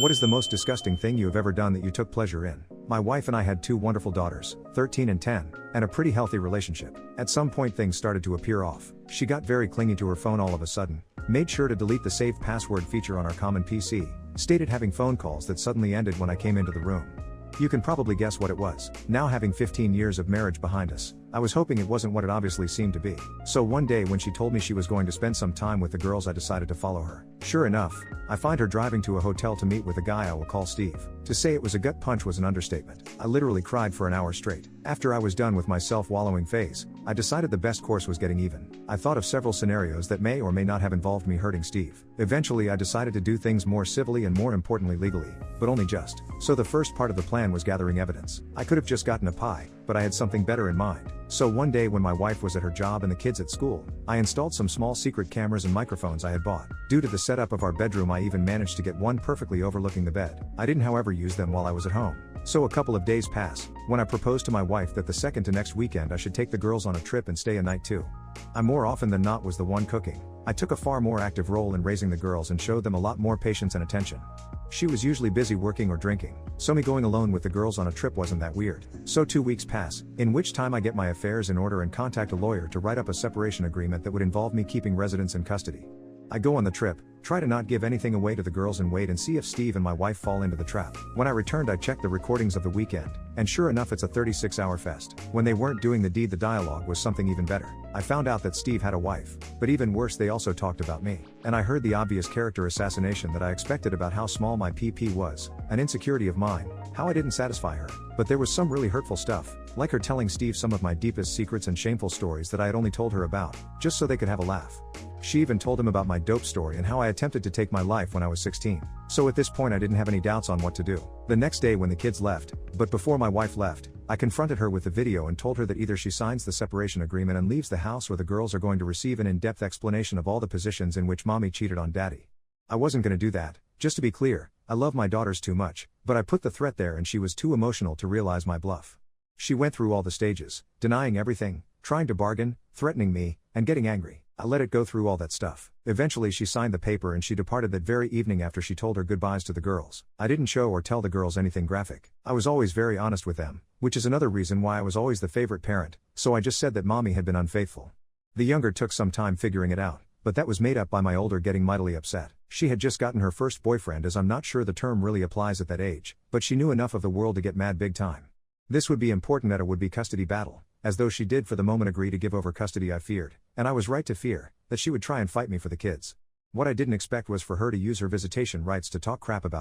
What is the most disgusting thing you have ever done that you took pleasure in? My wife and I had two wonderful daughters, 13 and 10, and a pretty healthy relationship. At some point things started to appear off. She got very clingy to her phone all of a sudden, made sure to delete the save password feature on our common PC, stated having phone calls that suddenly ended when I came into the room. You can probably guess what it was. Now having 15 years of marriage behind us, I was hoping it wasn't what it obviously seemed to be. So one day when she told me she was going to spend some time with the girls, I decided to follow her. Sure enough, I find her driving to a hotel to meet with a guy I will call Steve. To say it was a gut punch was an understatement. I literally cried for an hour straight. After I was done with my self-wallowing phase, I decided the best course was getting even. I thought of several scenarios that may or may not have involved me hurting Steve. Eventually I decided to do things more civilly and more importantly legally, but only just. So the first part of the plan was gathering evidence. I could have just gotten a pie, but I had something better in mind. So one day when my wife was at her job and the kids at school, I installed some small secret cameras and microphones I had bought. Due to the setup of our bedroom, I even managed to get one perfectly overlooking the bed. I didn't however use them while I was at home. So a couple of days pass, when I proposed to my wife that the second to next weekend I should take the girls on a trip and stay a night too. I more often than not was the one cooking. I took a far more active role in raising the girls and showed them a lot more patience and attention. She was usually busy working or drinking, so me going alone with the girls on a trip wasn't that weird. So 2 weeks pass, in which time I get my affairs in order and contact a lawyer to write up a separation agreement that would involve me keeping residents in custody. I go on the trip, try to not give anything away to the girls and wait and see if Steve and my wife fall into the trap. When I returned I checked the recordings of the weekend, and sure enough it's a 36-hour fest. When they weren't doing the deed, the dialogue was something even better. I found out that Steve had a wife, but even worse, they also talked about me. And I heard the obvious character assassination that I expected about how small my PP was, an insecurity of mine, how I didn't satisfy her. But there was some really hurtful stuff, like her telling Steve some of my deepest secrets and shameful stories that I had only told her about, just so they could have a laugh. She even told him about my dope story and how I attempted to take my life when I was 16. So at this point I didn't have any doubts on what to do. The next day when the kids left, but before my wife left, I confronted her with the video and told her that either she signs the separation agreement and leaves the house or the girls are going to receive an in-depth explanation of all the positions in which mommy cheated on daddy. I wasn't gonna do that. Just to be clear, I love my daughters too much, but I put the threat there and she was too emotional to realize my bluff. She went through all the stages, denying everything, trying to bargain, threatening me, and getting angry. I let it go through all that stuff. Eventually she signed the paper and she departed that very evening after she told her goodbyes to the girls. I didn't show or tell the girls anything graphic. I was always very honest with them, which is another reason why I was always the favorite parent, so I just said that mommy had been unfaithful. The younger took some time figuring it out, but that was made up by my older getting mightily upset. She had just gotten her first boyfriend, as I'm not sure the term really applies at that age, but she knew enough of the world to get mad big time. This would be important at a would-be custody battle, as though she did for the moment agree to give over custody. I feared, and I was right to fear, that she would try and fight me for the kids. What I didn't expect was for her to use her visitation rights to talk crap about